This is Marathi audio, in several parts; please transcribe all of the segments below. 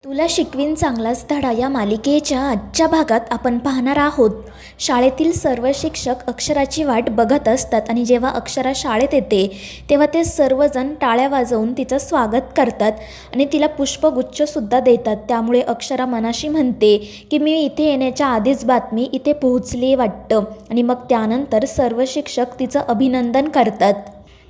तुला शिकवीन चांगलाच धडा या मालिकेच्या आजच्या भागात आपण पाहणार आहोत. शाळेतील सर्व शिक्षक अक्षराची वाट बघत असतात आणि जेव्हा अक्षरा शाळेत येते तेव्हा ते सर्वजण टाळ्या वाजवून तिचं स्वागत करतात आणि तिला पुष्पगुच्छसुद्धा देतात. त्यामुळे अक्षरा मनाशी म्हणते की मी इथे येण्याच्या आधीच बातमी इथे पोहोचली वाटतं. आणि मग त्यानंतर सर्व शिक्षक तिचं अभिनंदन करतात.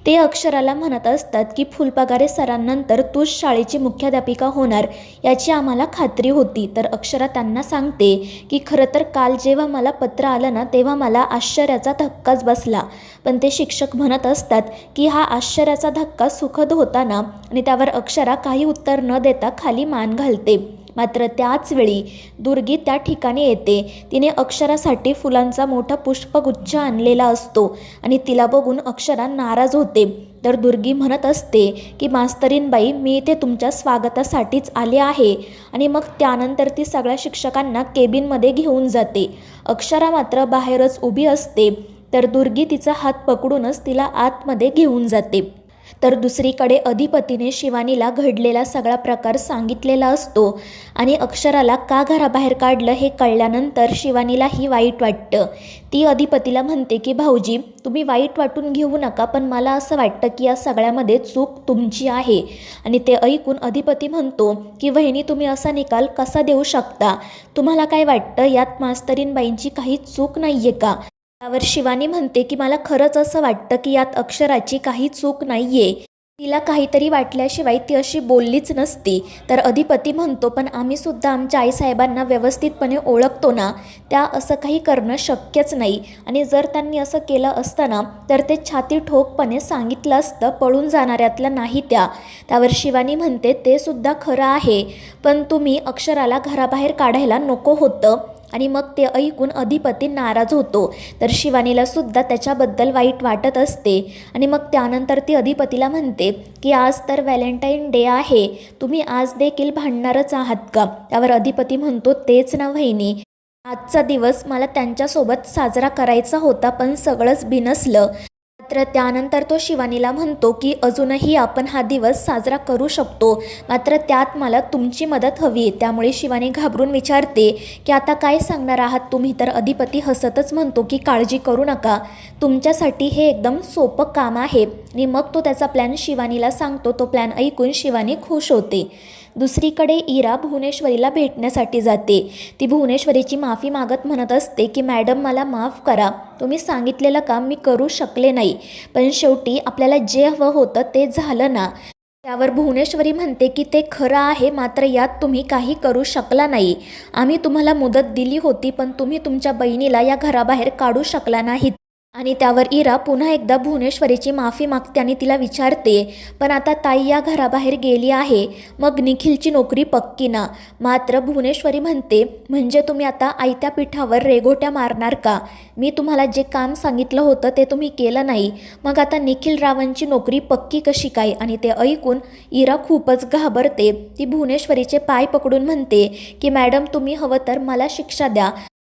ते अक्षराला म्हणत असतात की फुलपगारे सरांनंतर तूच शाळेची मुख्याध्यापिका होणार याची आम्हाला खात्री होती. तर अक्षरा त्यांना सांगते की खरं तर काल जेव्हा मला पत्र आलं ना तेव्हा मला आश्चर्याचा धक्काच बसला. पण ते शिक्षक म्हणत असतात की हा आश्चर्याचा धक्का सुखद होता ना. आणि त्यावर अक्षरा काही उत्तर न देता खाली मान घालते. मात्र त्याच वेळी दुर्गी त्या ठिकाणी येते. तिने अक्षरासाठी फुलांचा मोठा पुष्पगुच्छ आणलेला असतो आणि तिला बघून अक्षरा नाराज होते. तर दुर्गी म्हणत असते की मास्तरीनबाई मी इथे तुमच्या स्वागतासाठीच आले आहे. आणि मग त्यानंतर ती सगळ्या शिक्षकांना केबिनमध्ये घेऊन जाते. अक्षरा मात्र बाहेरच उभी असते. तर दुर्गी तिचा हात पकडूनच तिला आतमध्ये घेऊन जाते. तर दुसरीकडे अधिपतीने शिवानीला घडलेला सगळा प्रकार सांगितलेला असतो आणि अक्षराला का घराबाहेर काढलं हे कळल्यानंतर शिवानीलाही वाईट वाटतं. ती अधिपतीला म्हणते की भाऊजी तुम्ही वाईट वाटून घेऊ नका, पण मला असं वाटतं की या सगळ्यामध्ये चूक तुमची आहे. आणि ते ऐकून अधिपती म्हणतो की वहिनी तुम्ही असा निकाल कसा देऊ शकता? तुम्हाला काय वाटतं यात मास्तरीनबाईंची काही चूक नाही आहे का? त्यावर शिवानी म्हणते की मला खरंच असं वाटतं की यात अक्षराची काही चूक नाही आहे. तिला काहीतरी वाटल्याशिवाय ती अशी बोललीच नसती. तर अधिपती म्हणतो पण आम्हीसुद्धा आमच्या आईसाहेबांना व्यवस्थितपणे ओळखतो ना, त्या असं काही करणं शक्यच नाही. आणि जर त्यांनी असं केलं असतं ना तर ते छाती ठोकपणे सांगितलं असतं पळून जाणाऱ्यातल्या नाही त्या. त्यावर शिवानी म्हणते ते सुद्धा खरं आहे, पण तुम्ही अक्षराला घराबाहेर काढायला नको होतं. आणि मग ते ऐकून अधिपती नाराज होतो. तर शिवानीला सुद्धा त्याच्याबद्दल वाईट वाटत असते. आणि मग त्यानंतर ती अधिपतीला म्हणते की आज तर व्हॅलेंटाईन डे आहे, तुम्ही आज देखील भांडणारच आहात का? त्यावर अधिपती म्हणतो तेच ना वहिनी, आजचा दिवस मला त्यांच्यासोबत साजरा करायचा होता पण सगळंच बिनसलं. मात्र त्यानंतर तो शिवानीला म्हणतो की अजूनही आपण हा दिवस साजरा करू शकतो, मात्र त्यात मला तुमची मदत हवी आहे. त्यामुळे शिवानी घाबरून विचारते की आता काय सांगणार आहात तुम्ही? तर अधिपती हसतच म्हणतो की काळजी करू नका, तुमच्यासाठी हे एकदम सोपं काम आहे. आणि मग तो त्याचा प्लॅन शिवानीला सांगतो. तो प्लॅन ऐकून शिवानी खुश होते. दुसरीकडे इरा भुवनेश्वरीला भेटण्यासाठी जाते. ती भुवनेश्वरीची माफी मागत म्हणत असते की मॅडम मला माफ करा, तुम्ही सांगितलेलं काम मी करू शकले नाही, पण शेवटी आपल्याला जे हवं होतं ते झालं ना. त्यावर भुवनेश्वरी म्हणते की ते खरं आहे, मात्र यात तुम्ही काही करू शकला नाही. आम्ही तुम्हाला मुदत दिली होती पण तुम्ही तुमच्या बहिणीला या घराबाहेर काढू शकला नाहीत. आणि त्यावर इरा पुन्हा एकदा भुवनेश्वरीची माफी मागते आणि तिला विचारते पण आता ताई या घराबाहेर गेली आहे, मग निखिलची नोकरी पक्की ना? मात्र भुवनेश्वरी म्हणते म्हणजे तुम्ही आता आयत्या पिठावर रेघोट्या मारणार का? मी तुम्हाला जे काम सांगितलं होतं ते तुम्ही केलं नाही, मग आता निखिल रावांची नोकरी पक्की कशी काय? आणि ते ऐकून इरा खूपच घाबरते. ती भुवनेश्वरीचे पाय पकडून म्हणते की मॅडम तुम्ही हवं तर मला शिक्षा द्या,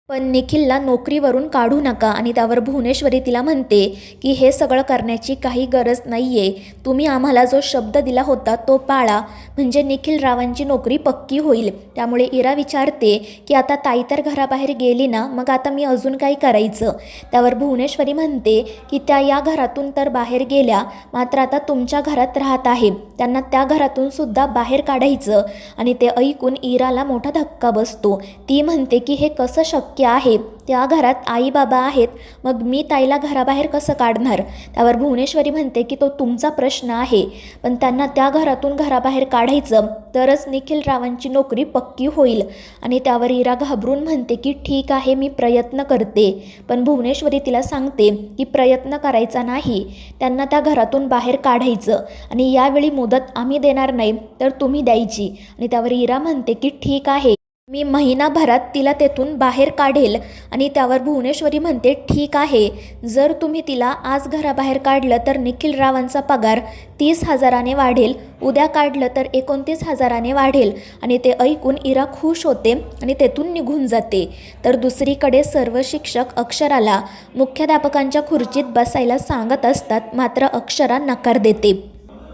पण निखिलला नोकरीवरून काढू नका. आणि त्यावर भुवनेश्वरी तिला म्हणते की हे सगळं करण्याची काही गरज नाही आहे, तुम्ही आम्हाला जो शब्द दिला होता तो पाळा, म्हणजे निखिल रावांची नोकरी पक्की होईल. त्यामुळे इरा विचारते की आता ताई तर घराबाहेर गेली ना, मग आता मी अजून काय करायचं? त्यावर भुवनेश्वरी म्हणते की त्या या घरातून तर बाहेर गेल्या, मात्र आता तुमच्या घरात राहत आहे, त्यांना त्या घरातून सुद्धा बाहेर काढायचं. आणि ते ऐकून इराला मोठा धक्का बसतो. ती म्हणते की हे कसं शक्य आहे? त्या घरात आई बाबा आहेत, मग मी ताईला घराबाहेर कसं काढणार? त्यावर भुवनेश्वरी म्हणते की तो तुमचा प्रश्न आहे, पण त्यांना त्या घरातून घराबाहेर काढायचं तरच निखिल रावांची नोकरी पक्की होईल. आणि त्यावर इरा घाबरून म्हणते की ठीक आहे मी प्रयत्न करते. पण भुवनेश्वरी तिला सांगते की प्रयत्न करायचा नाही, त्यांना त्या घरातून बाहेर काढायचं. आणि यावेळी मुदत आम्ही देणार नाही तर तुम्ही द्यायची. आणि त्यावर इरा म्हणते की ठीक आहे, मी महिनाभरात तिला तेथून बाहेर काढेल. आणि त्यावर भुवनेश्वरी म्हणते ठीक आहे, जर तुम्ही तिला आज घराबाहेर काढलं तर निखिल रावांचा पगार 30,000ने वाढेल, उद्या काढलं तर 29,000ने वाढेल. आणि ते ऐकून इरा खुश होते आणि तेथून निघून जाते. तर दुसरीकडे सर्व शिक्षक अक्षराला मुख्याध्यापकांच्या खुर्चीत बसायला सांगत असतात, मात्र अक्षरा नकार देते.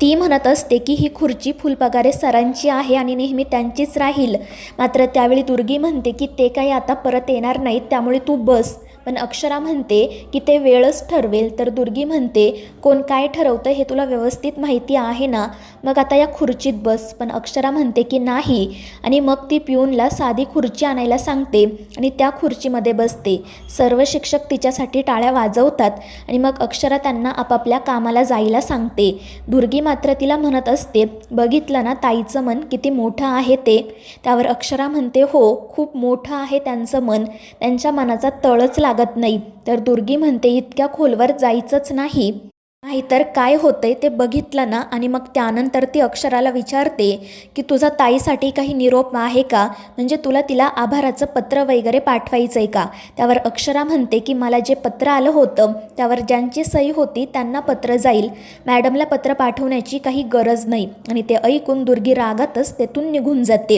ती म्हणत असते की ही खुर्ची फुलपगारे सरांची आहे आणि नेहमी त्यांचीच राहील. मात्र त्यावेळी दुर्गी म्हणते की ते काही आता परत येणार नाहीत, त्यामुळे तू बस. पण अक्षरा म्हणते की ते वेळच ठरवेल. तर दुर्गी म्हणते कोण काय ठरवतं हे तुला व्यवस्थित माहिती आहे ना, मग आता या खुर्चीत बस. पण अक्षरा म्हणते की नाही आणि मग ती पिऊनला साधी खुर्ची आणायला सांगते आणि त्या खुर्चीमध्ये बसते. सर्व शिक्षक तिच्यासाठी टाळ्या वाजवतात आणि मग अक्षरा त्यांना आपापल्या कामाला जायला सांगते. दुर्गी मात्र तिला म्हणत असते बघितलं ना ताईचं मन किती मोठं आहे ते. त्यावर अक्षरा म्हणते हो, खूप मोठं आहे त्यांचं मन, त्यांच्या मनाचा तळच लागत नाही. तर दुर्गी म्हणते इतक्या खोलवर जायचंच नाही, नाहीतर काय होतंय ते बघितलं ना. आणि मग त्यानंतर ती अक्षराला विचारते की तुझा ताईसाठी काही निरोप आहे का, म्हणजे तुला तिला आभाराचं पत्र वगैरे पाठवायचं आहे का. त्यावर अक्षरा म्हणते की मला जे पत्र आलं होतं त्यावर ज्यांची सही होती त्यांना पत्र जाईल, मॅडमला पत्र पाठवण्याची काही गरज नाही. आणि ते ऐकून दुर्गी रागातच तेथून निघून जाते.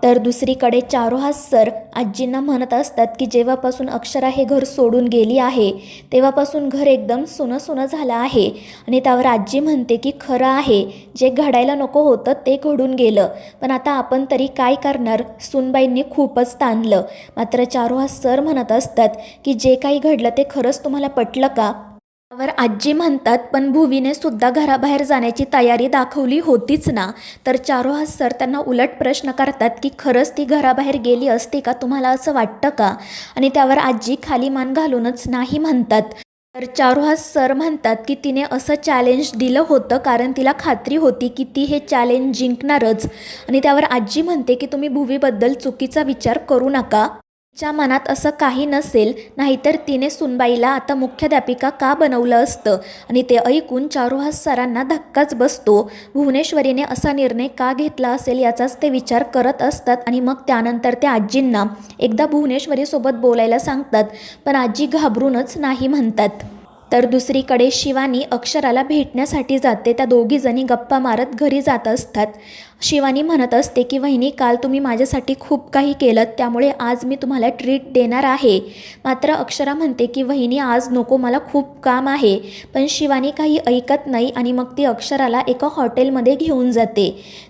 तर दुसरीकडे चारुहास सर आजींना म्हणत असतात की जेव्हापासून अक्षरा हे घर सोडून गेली आहे तेव्हापासून घर एकदम सुनं सुनं झालं आहे. आणि त्यावर आजी म्हणते की खरं आहे, जे घडायला नको होतं ते घडून गेलं, पण आता आपण तरी काय करणार, सूनबाईंनी खूपच ताणलं. मात्र चारुहास सर म्हणत असतात की जे काही घडलं ते खरंच तुम्हाला पटलं का. त्यावर आजी म्हणतात पण भुवीने सुद्धा घराबाहेर जाण्याची तयारी दाखवली होतीच ना. तर चारुहास सर त्यांना उलट प्रश्न करतात की खरंच ती घराबाहेर गेली असती का, तुम्हाला असं वाटतं का. आणि त्यावर आजी खाली मान घालूनच नाही म्हणतात. तर चारुहास सर म्हणतात की तिने असं चॅलेंज दिलं होतं कारण तिला खात्री होती की ती हे चॅलेंज जिंकणारच. आणि त्यावर आजी म्हणते की तुम्ही भुवीबद्दल चुकीचा विचार करू नका, तिच्या मनात असं काही नसेल, नाहीतर तिने सुनबाईला आता मुख्याध्यापिका का बनवलं असतं. आणि ते ऐकून चारुहास सरांना धक्काच बसतो. भुवनेश्वरीने असा निर्णय का घेतला असेल याचाच ते विचार करत असतात. आणि मग त्यानंतर त्या आजींना एकदा भुवनेश्वरीसोबत बोलायला सांगतात, पण आजी घाबरूनच नाही म्हणतात. तर दुसरीकडे शिवानी अक्षराला भेटण्यासाठी जाते. त्या दोघीजणी गप्पा मारत घरी जात असतात. शिवानी म्हणत असते की वहिनी काल तुम्ही माझ्यासाठी खूप काही केलं, त्यामुळे आज मी तुम्हाला ट्रीट देणार आहे. मात्र अक्षरा म्हणते की वहिनी आज नको, मला खूप काम आहे. पण शिवानी काही ऐकत नाही आणि मग ती अक्षराला एका हॉटेलमध्ये घेऊन जाते.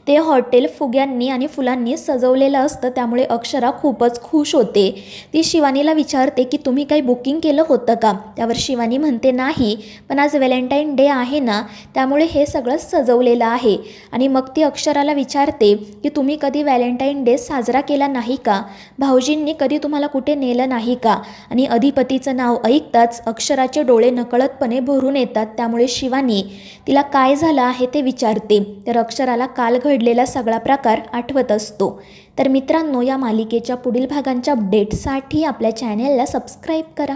ते हॉटेल फुग्यांनी आणि फुलांनी सजवलेलं असतं, त्यामुळे अक्षरा खूपच खुश होते. ती शिवानीला विचारते की तुम्ही काही बुकिंग केलं होतं का. त्यावर शिवानी म्हणते नाही, पण आज व्हॅलेंटाईन डे आहे ना, त्यामुळे हे सगळं सजवलेलं आहे. आणि मग ती अक्षराला विचारते की तुम्ही कधी व्हॅलेंटाईन डे साजरा केला नाही का, भाऊजींनी कधी तुम्हाला कुठे नेलं नाही का. आणि अधिपतीचं नाव ऐकताच अक्षराचे डोळे नकळतपणे भरून येतात. त्यामुळे शिवानी तिला काय झालं आहे ते विचारते. तर अक्षराला काल घडलेला सगळा प्रकार आठवत असतो. तर मित्रांनो, या मालिकेच्या पुढील भागांच्या अपडेटसाठी आपल्या चॅनेलला सबस्क्राईब करा.